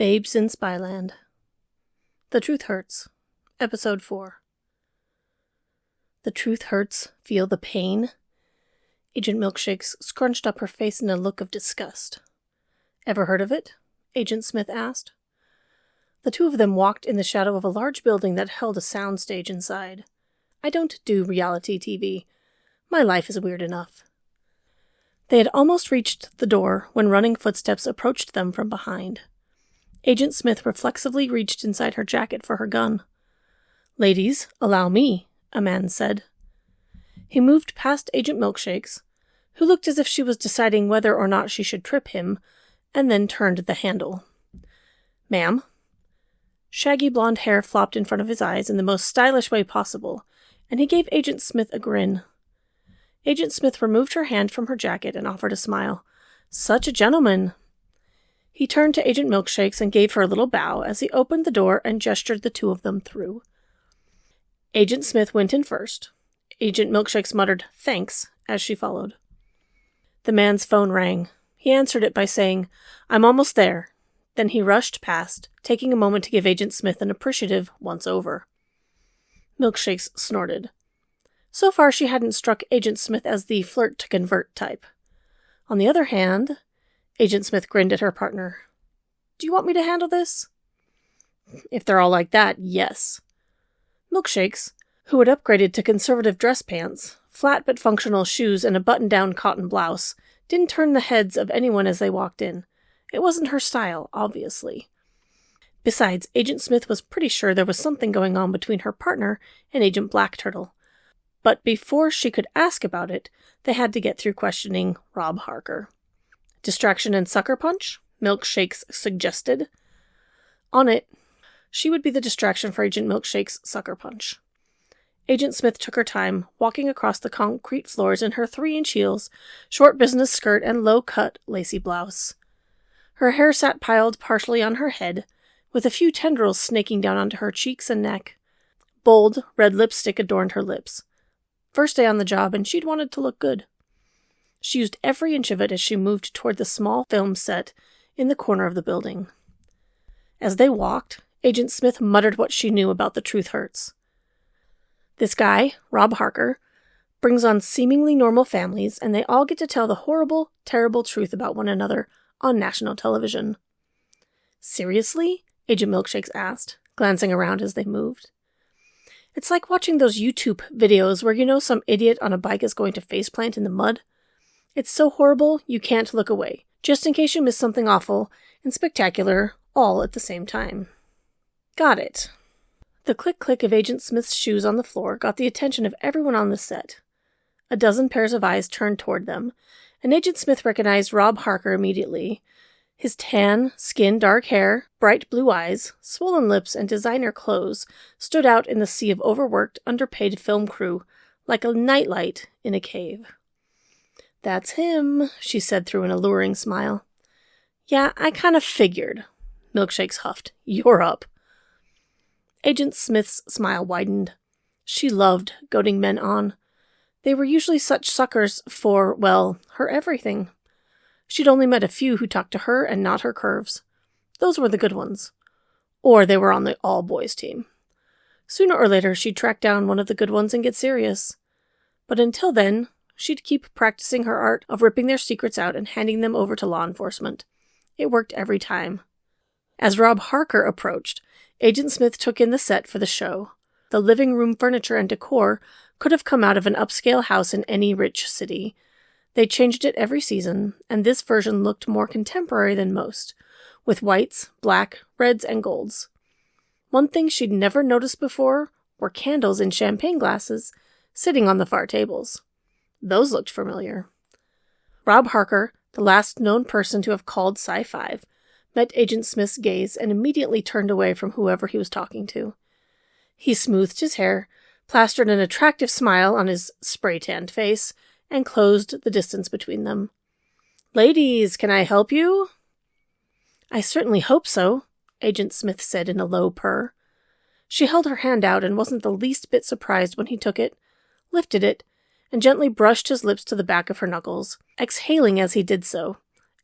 Babes in Spyland. The Truth Hurts. Episode 4. The truth hurts. Feel the pain? Agent Milkshakes scrunched up her face in a look of disgust. Ever heard of it? Agent Smith asked. The two of them walked in the shadow of a large building that held a soundstage inside. I don't do reality TV. My life is weird enough. They had almost reached the door when running footsteps approached them from behind. Agent Smith reflexively reached inside her jacket for her gun. "Ladies, allow me," a man said. He moved past Agent Milkshakes, who looked as if she was deciding whether or not she should trip him, and then turned the handle. "Ma'am." Shaggy blonde hair flopped in front of his eyes in the most stylish way possible, and he gave Agent Smith a grin. Agent Smith removed her hand from her jacket and offered a smile. "Such a gentleman." He turned to Agent Milkshakes and gave her a little bow as he opened the door and gestured the two of them through. Agent Smith went in first. Agent Milkshakes muttered, "Thanks," as she followed. The man's phone rang. He answered it by saying, "I'm almost there." Then he rushed past, taking a moment to give Agent Smith an appreciative once-over. Milkshakes snorted. So far, she hadn't struck Agent Smith as the flirt-to-convert type. On the other hand, Agent Smith grinned at her partner. "Do you want me to handle this?" "If they're all like that, yes." Milkshakes, who had upgraded to conservative dress pants, flat but functional shoes, and a button-down cotton blouse, didn't turn the heads of anyone as they walked in. It wasn't her style, obviously. Besides, Agent Smith was pretty sure there was something going on between her partner and Agent Black Turtle. But before she could ask about it, they had to get through questioning Rob Harker. "Distraction and sucker punch?" Milkshakes suggested. On it, she would be the distraction for Agent Milkshake's sucker punch. Agent Smith took her time, walking across the concrete floors in her 3-inch heels, short business skirt, and low-cut, lacy blouse. Her hair sat piled partially on her head, with a few tendrils snaking down onto her cheeks and neck. Bold, red lipstick adorned her lips. First day on the job, and she'd wanted to look good. She used every inch of it as she moved toward the small film set in the corner of the building. As they walked, Agent Smith muttered what she knew about the truth hurts. This guy, Rob Harker, brings on seemingly normal families, and they all get to tell the horrible, terrible truth about one another on national television. "Seriously?" Agent Milkshakes asked, glancing around as they moved. "It's like watching those YouTube videos where you know some idiot on a bike is going to faceplant in the mud. It's so horrible, you can't look away, just in case you miss something awful and spectacular all at the same time." "Got it." The click-click of Agent Smith's shoes on the floor got the attention of everyone on the set. A dozen pairs of eyes turned toward them, and Agent Smith recognized Rob Harker immediately. His tan, skin-dark hair, bright blue eyes, swollen lips, and designer clothes stood out in the sea of overworked, underpaid film crew like a nightlight in a cave. "That's him," she said through an alluring smile. "Yeah, I kind of figured." Milkshakes huffed. "You're up." Agent Smith's smile widened. She loved goading men on. They were usually such suckers for, well, her everything. She'd only met a few who talked to her and not her curves. Those were the good ones. Or they were on the all-boys team. Sooner or later, she'd track down one of the good ones and get serious. But until then, she'd keep practicing her art of ripping their secrets out and handing them over to law enforcement. It worked every time. As Rob Harker approached, Agent Smith took in the set for the show. The living room furniture and decor could have come out of an upscale house in any rich city. They changed it every season, and this version looked more contemporary than most, with whites, black, reds, and golds. One thing she'd never noticed before were candles in champagne glasses sitting on the far tables. Those looked familiar. Rob Harker, the last known person to have called Sci-5, met Agent Smith's gaze and immediately turned away from whoever he was talking to. He smoothed his hair, plastered an attractive smile on his spray-tanned face, and closed the distance between them. "Ladies, can I help you?" "I certainly hope so," Agent Smith said in a low purr. She held her hand out and wasn't the least bit surprised when he took it, lifted it, and gently brushed his lips to the back of her knuckles, exhaling as he did so,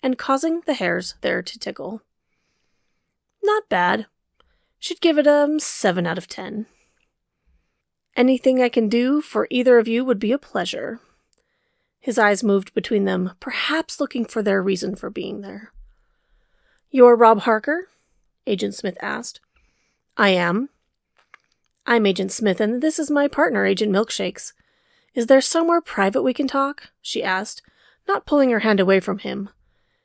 and causing the hairs there to tickle. Not bad. She'd give it a 7 out of 10. Anything I can do for either of you would be a pleasure. His eyes moved between them, perhaps looking for their reason for being there. You're Rob Harker? Agent Smith asked. I am. I'm Agent Smith, and this is my partner, Agent Milkshakes. Is there somewhere private we can talk? She asked, not pulling her hand away from him.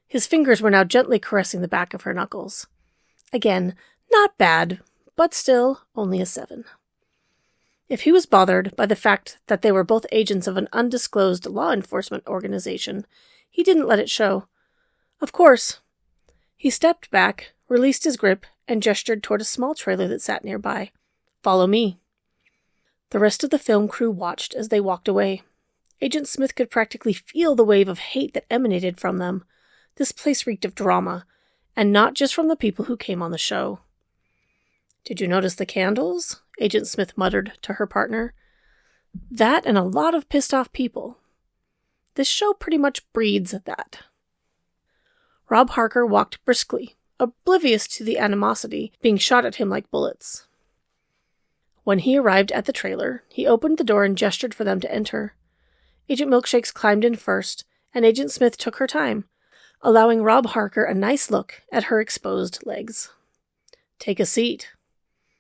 His fingers were now gently caressing the back of her knuckles. Again, not bad, but still only a 7. If he was bothered by the fact that they were both agents of an undisclosed law enforcement organization, he didn't let it show. Of course. He stepped back, released his grip, and gestured toward a small trailer that sat nearby. Follow me. The rest of the film crew watched as they walked away. Agent Smith could practically feel the wave of hate that emanated from them. This place reeked of drama, and not just from the people who came on the show. Did you notice the candles? Agent Smith muttered to her partner. That and a lot of pissed off people. This show pretty much breeds that. Rob Harker walked briskly, oblivious to the animosity being shot at him like bullets. When he arrived at the trailer, he opened the door and gestured for them to enter. Agent Milkshakes climbed in first, and Agent Smith took her time, allowing Rob Harker a nice look at her exposed legs. Take a seat.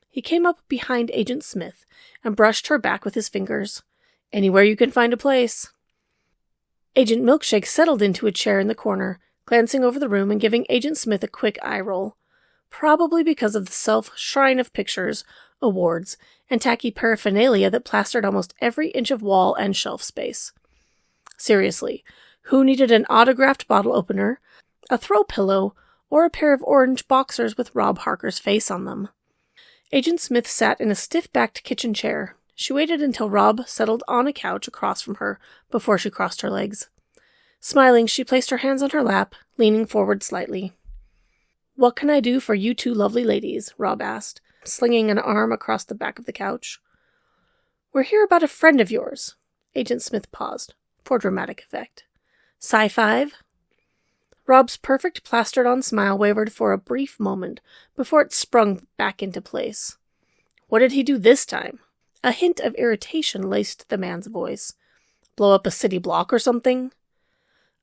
He came up behind Agent Smith and brushed her back with his fingers. Anywhere you can find a place. Agent Milkshake settled into a chair in the corner, glancing over the room and giving Agent Smith a quick eye roll, probably because of the self-shrine of pictures, awards, and tacky paraphernalia that plastered almost every inch of wall and shelf space. Seriously, who needed an autographed bottle opener, a throw pillow, or a pair of orange boxers with Rob Harker's face on them? Agent Smith sat in a stiff-backed kitchen chair. She waited until Rob settled on a couch across from her before she crossed her legs. Smiling, she placed her hands on her lap, leaning forward slightly. What can I do for you two lovely ladies? Rob asked, slinging an arm across the back of the couch. We're here about a friend of yours. Agent Smith paused, for dramatic effect. Sci-5? Rob's perfect plastered-on smile wavered for a brief moment before it sprung back into place. What did he do this time? A hint of irritation laced the man's voice. Blow up a city block or something?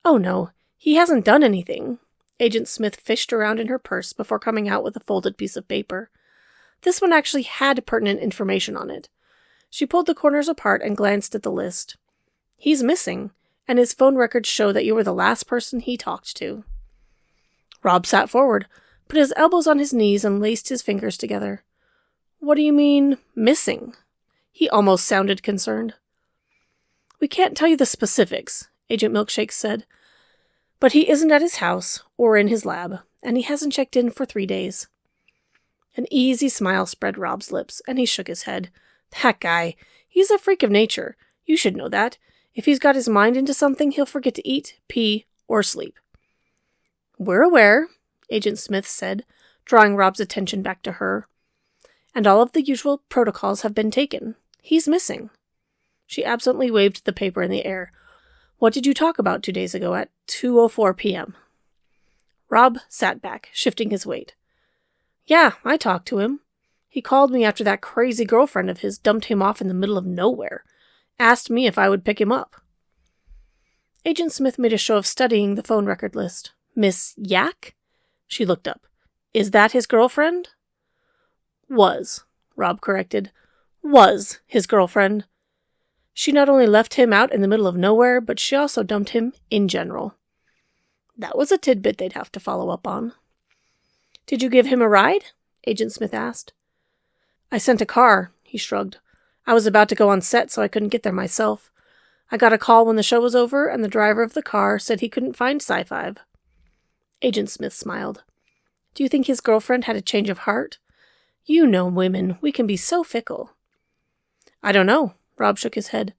Oh no, he hasn't done anything. Agent Smith fished around in her purse before coming out with a folded piece of paper. This one actually had pertinent information on it. She pulled the corners apart and glanced at the list. He's missing, and his phone records show that you were the last person he talked to. Rob sat forward, put his elbows on his knees, and laced his fingers together. What do you mean, missing? He almost sounded concerned. We can't tell you the specifics, Agent Milkshake said, but he isn't at his house or in his lab, and he hasn't checked in for 3 days. An easy smile spread Rob's lips, and he shook his head. That guy, he's a freak of nature. You should know that. If he's got his mind into something, he'll forget to eat, pee, or sleep. We're aware, Agent Smith said, drawing Rob's attention back to her. And all of the usual protocols have been taken. He's missing. She absently waved the paper in the air. What did you talk about 2 days ago at 2:04 p.m.? Rob sat back, shifting his weight. Yeah, I talked to him. He called me after that crazy girlfriend of his dumped him off in the middle of nowhere. Asked me if I would pick him up. Agent Smith made a show of studying the phone record list. Miss Yak? She looked up. Is that his girlfriend? Was, Rob corrected. Was his girlfriend. She not only left him out in the middle of nowhere, but she also dumped him in general. That was a tidbit they'd have to follow up on. Did you give him a ride? Agent Smith asked. I sent a car, he shrugged. I was about to go on set, so I couldn't get there myself. I got a call when the show was over, and the driver of the car said he couldn't find Sci-5. Agent Smith smiled. Do you think his girlfriend had a change of heart? You know women, we can be so fickle. I don't know, Rob shook his head.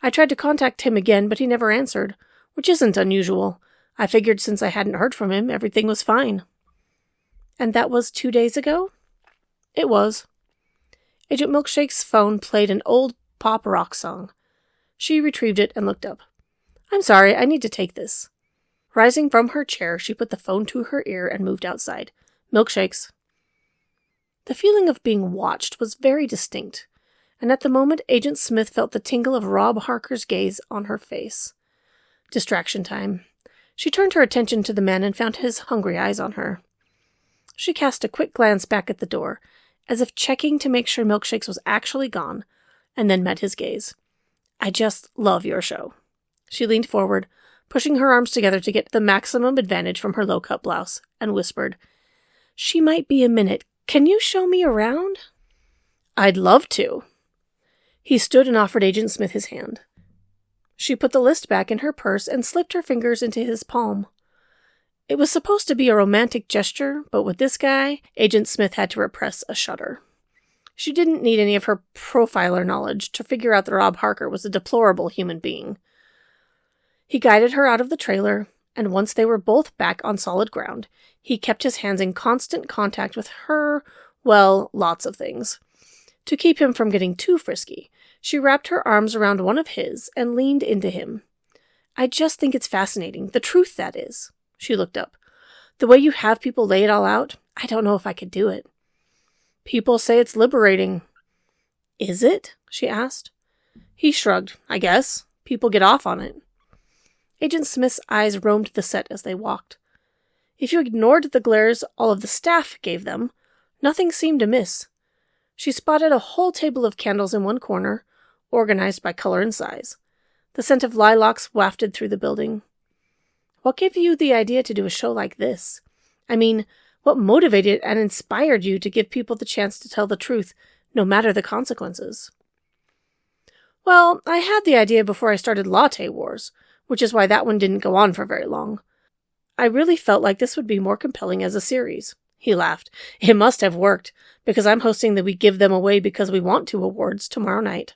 I tried to contact him again, but he never answered, which isn't unusual. I figured since I hadn't heard from him, everything was fine. And that was 2 days ago? It was. Agent Milkshake's phone played an old pop rock song. She retrieved it and looked up. I'm sorry, I need to take this. Rising from her chair, she put the phone to her ear and moved outside. Milkshakes. The feeling of being watched was very distinct, and at the moment Agent Smith felt the tingle of Rob Harker's gaze on her face. Distraction time. She turned her attention to the man and found his hungry eyes on her. She cast a quick glance back at the door, as if checking to make sure Milkshakes was actually gone, and then met his gaze. "I just love your show." She leaned forward, pushing her arms together to get the maximum advantage from her low-cut blouse, and whispered, "She might be a minute. Can you show me around?" "I'd love to." He stood and offered Agent Smith his hand. She put the list back in her purse and slipped her fingers into his palm. It was supposed to be a romantic gesture, but with this guy, Agent Smith had to repress a shudder. She didn't need any of her profiler knowledge to figure out that Rob Harker was a deplorable human being. He guided her out of the trailer, and once they were both back on solid ground, he kept his hands in constant contact with her, well, lots of things. To keep him from getting too frisky, she wrapped her arms around one of his and leaned into him. "I just think it's fascinating, the truth, that is." She looked up. "The way you have people lay it all out, I don't know if I could do it." "People say it's liberating." "Is it?" she asked. He shrugged. "I guess. People get off on it." Agent Smith's eyes roamed the set as they walked. If you ignored the glares all of the staff gave them, nothing seemed amiss. She spotted a whole table of candles in one corner, organized by color and size. The scent of lilacs wafted through the building. "What gave you the idea to do a show like this? I mean, what motivated and inspired you to give people the chance to tell the truth, no matter the consequences?" "Well, I had the idea before I started Latte Wars, which is why that one didn't go on for very long. I really felt like this would be more compelling as a series." He laughed. "It must have worked, because I'm hosting the We Give Them Away Because We Want to awards tomorrow night."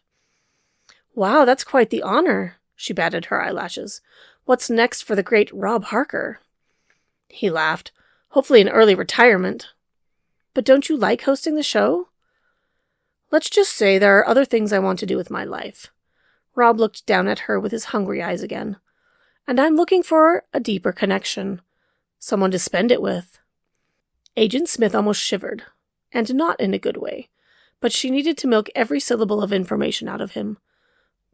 "Wow, that's quite the honor." She batted her eyelashes. "What's next for the great Rob Harker?" He laughed. "Hopefully an early retirement." "But don't you like hosting the show?" "Let's just say there are other things I want to do with my life." Rob looked down at her with his hungry eyes again. "And I'm looking for a deeper connection. Someone to spend it with." Agent Smith almost shivered, and not in a good way, but she needed to milk every syllable of information out of him,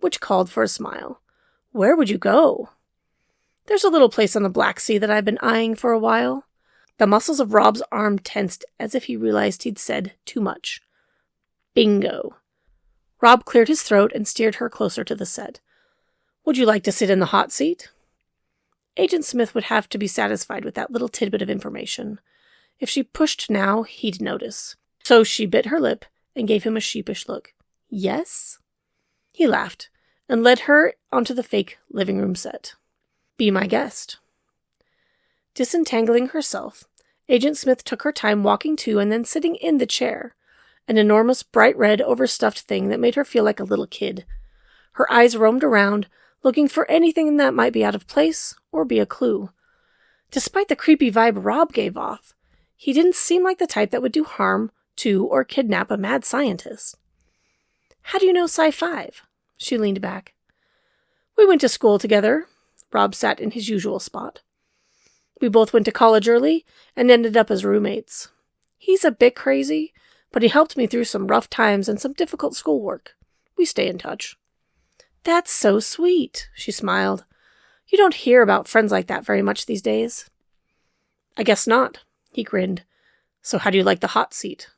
which called for a smile. "Where would you go?" "There's a little place on the Black Sea that I've been eyeing for a while." The muscles of Rob's arm tensed as if he realized he'd said too much. "Bingo." Rob cleared his throat and steered her closer to the set. "Would you like to sit in the hot seat?" Agent Smith would have to be satisfied with that little tidbit of information. If she pushed now, he'd notice. So she bit her lip and gave him a sheepish look. "Yes?" He laughed and led her onto the fake living room set. "Be my guest." Disentangling herself, Agent Smith took her time walking to and then sitting in the chair, an enormous bright red overstuffed thing that made her feel like a little kid. Her eyes roamed around, looking for anything that might be out of place or be a clue. Despite the creepy vibe Rob gave off, he didn't seem like the type that would do harm to or kidnap a mad scientist. "How do you know Sci-5?" She leaned back. "We went to school together." Rob sat in his usual spot. "We both went to college early and ended up as roommates. He's a bit crazy, but he helped me through some rough times and some difficult schoolwork. We stay in touch." "That's so sweet," she smiled. "You don't hear about friends like that very much these days." "I guess not." He grinned. "So how do you like the hot seat?"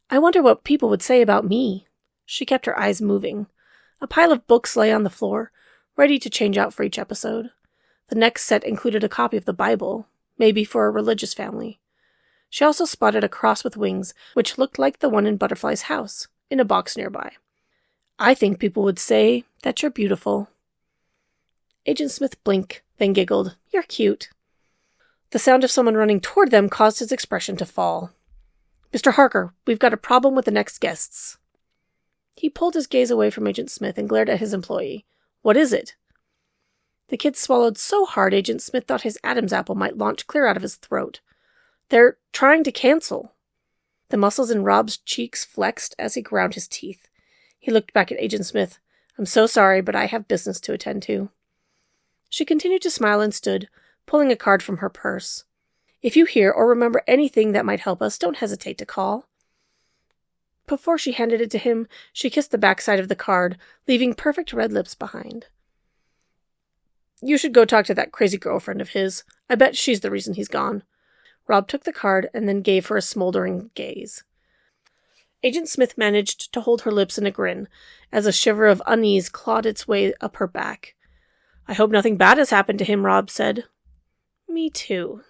"I wonder what people would say about me." She kept her eyes moving. A pile of books lay on the floor, ready to change out for each episode. The next set included a copy of the Bible, maybe for a religious family. She also spotted a cross with wings, which looked like the one in Butterfly's house, in a box nearby. "I think people would say that you're beautiful." Agent Smith blinked, then giggled. "You're cute." The sound of someone running toward them caused his expression to fall. "Mr. Harker, we've got a problem with the next guests." He pulled his gaze away from Agent Smith and glared at his employee. "What is it?" The kid swallowed so hard Agent Smith thought his Adam's apple might launch clear out of his throat. "They're trying to cancel." The muscles in Rob's cheeks flexed as he ground his teeth. He looked back at Agent Smith. "I'm so sorry, but I have business to attend to." She continued to smile and stood, pulling a card from her purse. "If you hear or remember anything that might help us, don't hesitate to call." before she handed it to him, she kissed the backside of the card, leaving perfect red lips behind. "You should go talk to that crazy girlfriend of his. I bet she's the reason he's gone." Rob took the card and then gave her a smoldering gaze. Agent Smith managed to hold her lips in a grin, as a shiver of unease clawed its way up her back. "I hope nothing bad has happened to him," Rob said. "Me too,"